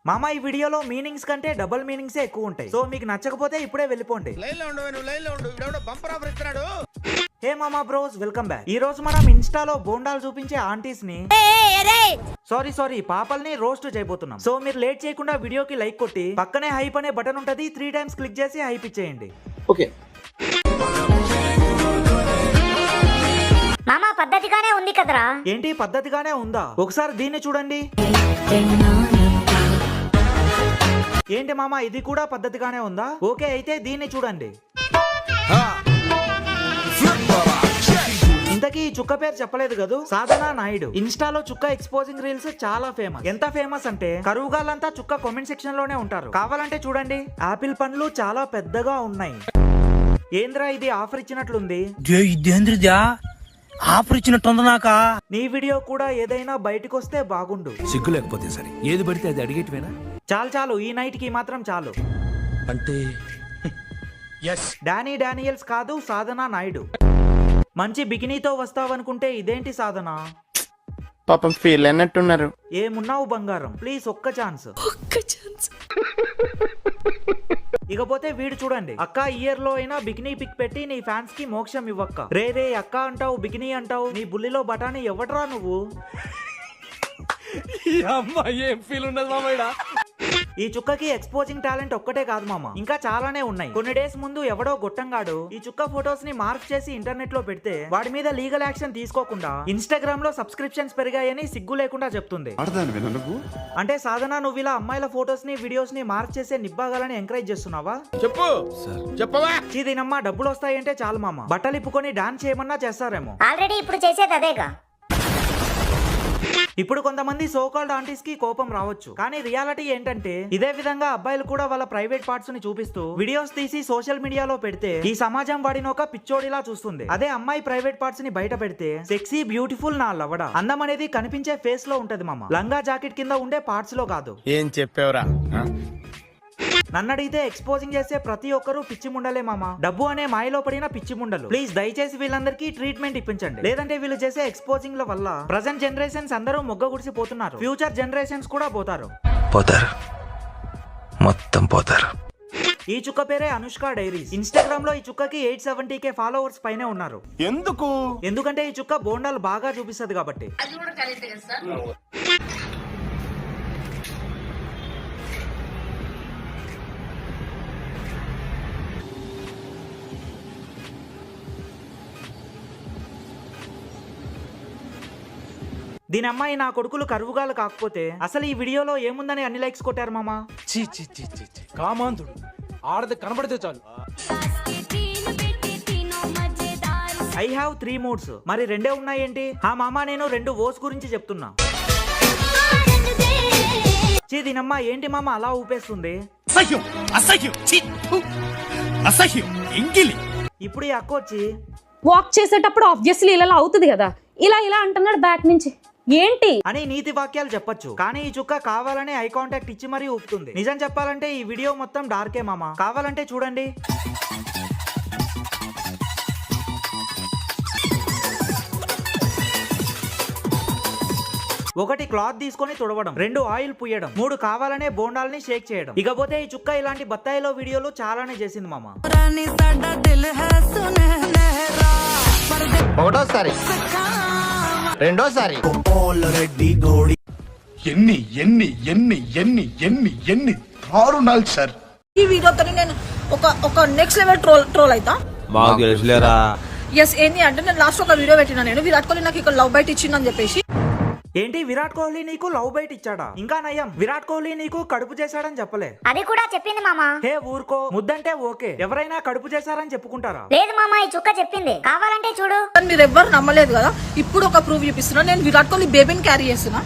మామ ఈ వీడియోలో మీనింగ్స్ కంటే డబుల్ మీనింగ్సే ఎక్కువ ఉంటాయి. సో మీకు నచ్చకపోతే ఇప్పుడే వెళ్ళిపోండి. హే మామా బ్రోస్, వెల్కమ్ బ్యాక్. ఈ రోజు మనం ఇన్స్టాలో బోండాలు చూపించే ఆంటీస్ ని సారీ పాపల్ని రోస్ట్ చేయబోతున్నాం. సో మీరు లేట్ చేయకుండా వీడియోకి లైక్ కొట్టి పక్కనే హైప్ అనే బటన్ ఉంటది, 3 టైమ్స్ క్లిక్ చేసి హైప్ ఇచ్చేయండి. ఓకే మామా పద్ధతిగానే ఉంది కదరా. ఏంటి పద్ధతిగానే ఉందా? ఒకసారి దీన్ని చూడండి. ఏంటి మామా ఇది కూడా పద్ధతిగానే ఉందా? ఓకే అయితే దీన్ని చూడండి. ఇంతకీ ఈ చుక్క పేరు చెప్పలేదు కదా, సాధనా నాయుడు. ఇన్స్టాలో చుక్క ఎక్స్పోజింగ్ రీల్స్ చాలా ఫేమస్. ఎంత ఫేమస్ అంటే కరువుగాళ్ళంతా చుక్క కామెంట్ సెక్షన్ లోనే ఉంటారు. కావాలంటే చూడండి, ఆపిల్ పండ్లు చాలా పెద్దగా ఉన్నాయి. ఏంద్రా ఇది ఆఫర్ ఇచ్చినట్లుంది. ఆఫర్ ఇచ్చినట్టుంది నాకా. నీ వీడియో కూడా ఏదైనా బయటకు వస్తే బాగుండు. సిగ్గు లేకపోతే సరే, ఏది పడితే అది అడిగేటివేనా? చాలు ఈ నైట్ కి మాత్రం చాలు. అంటే డానియల్స్ కాదు, సాధనా నాయుడు. మంచి బికినీతో వస్తావనుకుంటే ఇదేంటి సాధన? పాపం ఫీల్ అన్నట్టున్నారు. ఏమున్నావు బంగారం, ప్లీజ్ ఒక్క ఛాన్స్. ఇకపోతే వీడు చూడండి, అక్క ఇయర్ లో అయినా బికినీ పిక్ పెట్టి నీ ఫ్యాన్స్ కి మోక్షం ఇవ్వక్క. రే అక్క అంటావు, బికినీ అంటావు, నీ బుల్లిలో బఠానీ ఎవడరా నువ్వు? ఏం ఫీల్ ఉన్నది మామయ్య. ఈ చుక్కకి ఎక్స్పోజింగ్ టాలెంట్ ఒక్కటే కాదు మామ, ఇంకా చాలానే ఉన్నాయి. కొన్ని డేస్ ముందు ఎవడో గొట్టంగాడు ఈ చుక్క ఫొటోస్ ని మార్క్ చేసి ఇంటర్నెట్ లో పెడితే వాడి మీద లీగల్ యాక్షన్ తీసుకోకుండా ఇన్స్టాగ్రామ్ లో సబ్స్క్రిప్షన్స్ పెరిగాయని సిగ్గు లేకుండా చెప్తుంది. అంటే సాధన, నువ్వు ఇలా అమ్మాయిల ఫొటోస్ ని వీడియోస్ ని మార్క్ చేసే నిబ్బాగాలని ఎంకరేజ్ చేస్తున్నావా? చెప్పు చెప్పవా. చీదినమ్మా డబ్బులు వస్తాయంటే చాలు మామ, బట్టలు ఇప్పుకొని డాన్స్ చేయమన్నా చేస్తారేమో. ఆల్రెడీ ఇప్పుడు చేసేది అదేగా. ఇప్పుడు కొంతమంది సోకాల్డ్ ఆంటీస్ కి కోపం రావచ్చు, కానీ రియాలిటీ ఏంటంటే ఇదే విధంగా అబ్బాయిలు కూడా వాళ్ళ ప్రైవేట్ పార్ట్స్ ని చూపిస్తూ వీడియోస్ తీసి సోషల్ మీడియాలో పెడితే ఈ సమాజం వాడిని ఒక పిచ్చోడిలా చూస్తుంది. అదే అమ్మాయి ప్రైవేట్ పార్ట్స్ ని బయట పెడితే సెక్సీ బ్యూటిఫుల్ నా లవడ అందం అనేది కనిపించే ఫేస్ లో ఉంటది మామ, లంగా జాకెట్ కింద ఉండే పార్ట్స్ లో కాదు. ఏం చెప్పావురా? నన్ను అడిగితే ఎక్స్పోజింగ్ చేసే ప్రతి ఒక్కరూ పిచ్చి ముండలే మామ, డబ్బు అనే మాయలో పడిన పిచ్చి ముండలు. ప్లీజ్ దయచేసి వీళ్ళందరికీ ట్రీట్మెంట్ ఇప్పించండి, లేదంటే వీళ్ళు చేసే ఎక్స్పోజింగ్ ల వల్ల ప్రజెంట్ జనరేషన్స్ అందరూ మొగ్గ గుడిసిపోతున్నారు, ఫ్యూచర్ జనరేషన్స్ కూడా పోతారు. మొత్తం పోతారు. ఈ చుక్క పేరే అనుష్క డైరీస్. ఇన్స్టాగ్రామ్ లో ఈ చుక్కకి 870K ఫాలోవర్స్ పైనే ఉన్నారు. ఎందుకంటే ఈ చుక్క బోండాలు బాగా చూపిస్తుంది కాబట్టి. దీని అమ్మాయి నా కొడుకులు కరువుగాలు కాకపోతే అసలు ఈ వీడియోలో ఏముందని అన్ని లైక్స్ కొట్టారు మామా. కామాంధుడు ఆడది కనబడితే చాలు. I have 3 moods. మరి 2 ఉన్నాయేంటి? ఆ మామా నేను 2 ఓస్ గురించి చెప్తున్నా. దీనమ్మా ఏంటి మామ అలా ఊపేస్తుంది? ఇప్పుడు ఈ అక్క వచ్చి వాక్ చేసేటప్పుడు ఆబ్వియస్లీ ఇలా అవుతుంది కదా, ఇలా అంటున్నాడు బ్యాక్ నుంచి ఏంటి అని నీతి వాక్యాలు చెప్పొచ్చు, కానీ ఈ చుక్క కావాలనే ఐ కాంటాక్ట్ ఇచ్చి మరీ ఊపుతుంది. నిజం చెప్పాలంటే ఈ వీడియో మొత్తం డార్కే మామ, కావాలంటే చూడండి. ఒకటి క్లాత్ తీసుకొని తుడవడం, 2 ఆయిల్ పుయ్యడం, 3 కావాలనే బోండాల్ని షేక్ చేయడం. ఇకపోతే ఈ చుక్క ఇలాంటి బత్తాయిలో వీడియోలు చాలానే చేసింది మామ. ఒకటోసారి రెండోసారి ఎన్ని దారుణాలు సార్. ఈ వీడియోతో నేను ఒక నెక్స్ట్ లెవెల్ ట్రోల్ అవుతా. మాకు తెలుసులేరా. ఎస్ ఏంటి అంటే నేను లాస్ట్ ఒక వీడియో పెట్టినా, నేను విరాట్ కోహ్లీ నాకు ఇక్కడ లవ్ బైట్ ఇచ్చిందని చెప్పేసి. ఏంటి విరాట్ కోహ్లీ నీకు లవ్ బైట్ ఇచ్చాడా? ఇంకా నయం, విరాట్ కోహ్లీ నీకు కడుపు చేశాడని చెప్పలే. అది కూడా చెప్పింది మామా. హే ఊరుకో, ముద్దంటే ఓకే, ఎవరైనా కడుపు చేశారని చెప్పుకుంటారా? లేదు మామా, ఈ చుక్క చెప్పింది, కావాలంటే చూడు. మీరు ఎవ్వరు నమ్మలేదు కదా, ఇప్పుడు ఒక ప్రూఫ్ చూపిస్తున్నా. నేను విరాట్ కోహ్లీ బేబీని క్యారీ చేస్తున్నా.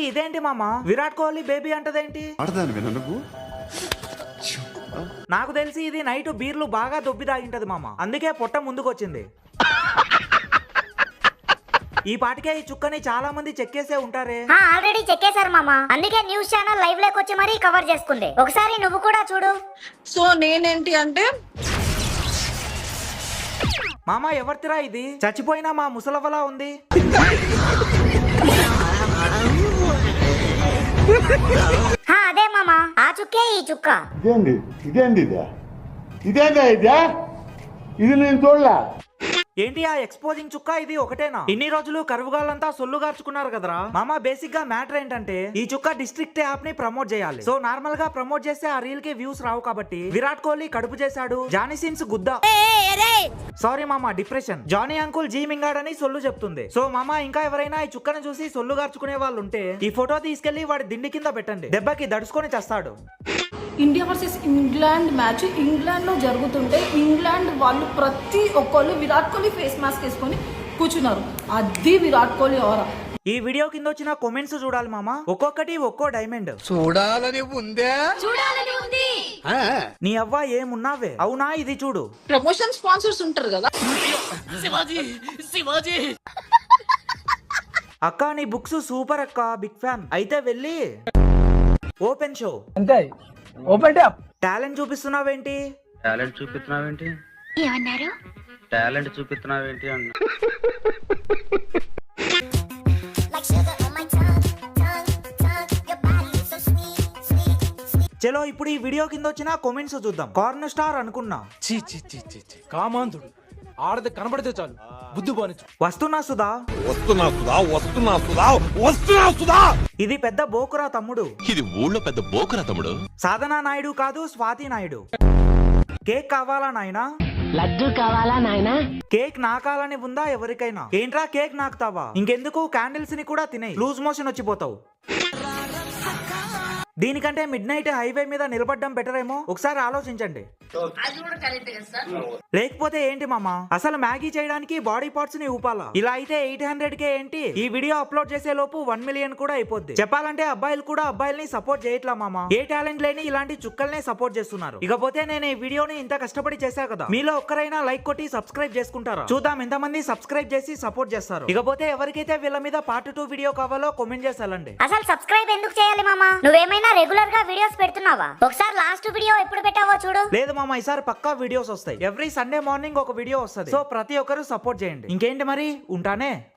ఇదేంటి మామా, విరాట్ కోహ్లీ బేబీ అంటదేంటి? నాకు తెలిసి ఇది నైట్ బీర్లు బాగా దొబ్బి తాగింటది మామ, అందుకే పొట్ట ముందుకొచ్చింది. ఈ పాటికే ఈ చుక్కని చాలా మంది చెక్కేసే ఉంటారే. ఆల్రెడీ చెక్కేశారు మామా, అందుకే న్యూస్ ఛానల్ లైవ్ లోకి వచ్చి మరీ కవర్ చేసుకుంది. ఒకసారి నువ్వు కూడా చూడు. సో నేనేంటి అంటే మామా ఎవరితిరా ఇది? చచ్చిపోయినా మా ముసలవలా ఉంది. ఈ చుక్క. ఇది నేను చూడలే. ఏంటి ఆ ఎక్స్పోజింగ్ చుక్క ఇది ఒకటేనా? ఇన్ని రోజులు కరువుగాళ్ళంతా సొల్లు గార్చుకున్నారు కదరా మామ. బేసిక్ గా మ్యాటర్ ఏంటంటే ఈ చుక్క డిస్ట్రిక్ట్ యాప్ ని ప్రమోట్ చేయాలి. సో నార్మల్ గా ప్రమోట్ చేస్తే ఆ రీల్ కి వ్యూస్ రావు కాబట్టి విరాట్ కోహ్లీ కడుపు చేశాడు, జానీ సిన్స్ గుద్దా, సారీ మామ డిప్రెషన్, జానీ అంకుల్ జీ మింగాడని సొల్లు చెప్తుంది. సో మామ ఇంకా ఎవరైనా ఈ చుక్కను చూసి సొల్లు గార్చుకునే వాళ్ళు ఉంటే ఈ ఫోటో తీసుకెళ్లి వాడి దిండి కింద పెట్టండి, దెబ్బకి దడుచుకొని చేస్తాడు. India versus England match England లో జరుగుతుంటే ఇంగ్లాండ్ వాళ్ళు ప్రతి ఒక్కళ్ళు విరాట్ కోహ్లీ ఫేస్ మాస్క్ వేసుకొని కూర్చున్నారు. అది విరాట్ కోహ్లీ ఆరా. ఈ వీడియో కింద వచ్చిన కామెంట్స్ చూడాలి మామ, ఒక్కొక్కటి ఒక్కో డైమండ్. చూడాలని ఉందే. నీ అవ్వ ఏమున్నావే. అవునా ఇది చూడు. ప్రమోషన్ స్పాన్సర్స్ ఉంటారు కదా. అక్క నీ బుక్స్ సూపర్ అక్క, బిగ్ ఫ్యాన్. అయితే వెళ్ళి ఓపెన్ షో అంతే ఓపెన్ టాప్. టాలెంట్ చూపిస్తున్నావేంటి? టాలెంట్ చూపిస్తున్నావేంటి టాలెంట్ చూపిస్తున్నావేంటి అన్న. చలో ఇప్పుడు ఈ వీడియో కింద వచ్చిన కామెంట్స్ చూద్దాం. కార్న్ స్టార్ అనుకున్నా. చీ చీ చీ చీ చీ. కామాంధుడు ఆడది కనబడితే చాలు బుద్ధి పోనిచ్చు. వస్తున్నా సుధా. ఇది పెద్ద బోకురా తమ్ముడు. ఇది ఊళ్ళో పెద్ద బోకురా తమ్ముడు. సాధనా నాయుడు కాదు, స్వాతి నాయుడు. కేక్ కావాలా నాయనా? లడ్డు కావాలా నాయనా? కేక్ నాకాలని ఉందా ఎవరికైనా? ఏంట్రా కేక్ నాకుతావా? ఇంకెందుకు క్యాండిల్స్ ని కూడా తినే, లూజ్ మోషన్ వచ్చిపోతావు. దీనికంటే మిడ్ నైట్ హైవే మీద నిలబడ్డం బెటర్ ఏమో, ఒకసారి ఆలోచించండి. లేకపోతే ఏంటి మామా, అసలు మ్యాగీ చేయడానికి బాడీ పార్ట్స్ ని ఊపాలా? ఇలా అయితే 800K ఏంటి? ఈ వీడియో అప్లోడ్ చేసే లోపు 1 మిలియన్ కూడా అయిపోద్ది. చెప్పాలంటే అబ్బాయిలు కూడా అబ్బాయిల్ని సపోర్ట్ చేయట్లా మామా. ఏ టాలెంట్ లేని ఇలాంటి చుక్కల్నే సపోర్ట్ చేస్తున్నారు. ఇకపోతే నేను ఈ వీడియోని ఇంత కష్టపడి చేశా కదా, మీలో ఒక్కరైనా లైక్ కొట్టి సబ్స్క్రైబ్ చేసుకుంటారా? చూద్దాం ఎంతమంది సబ్స్క్రైబ్ చేసి సపోర్ట్ చేస్తారు. ఇకపోతే ఎవరికైతే వీళ్ళ మీద పార్ట్ 2 వీడియో కావాలో కామెంట్ చేసి వెళ్ళండి. అసలు సబ్స్క్రైబ్ ఎందుకు చేయాలి మామా? నువ్వేమైనా రెగ్యులర్ గా వీడియోస్ పెడుతున్నావా? ఒకసారి లాస్ట్ వీడియో ఎప్పుడు పెట్టావో చూడు. లేదు మామ, ఈసారి పక్కా వీడియోస్ వస్తాయి. ఎవ్రీ సండే మార్నింగ్ ఒక వీడియో వస్తుంది. సో ప్రతి ఒక్కరు సపోర్ట్ చేయండి. ఇంకేంటి మరి, ఉంటానే.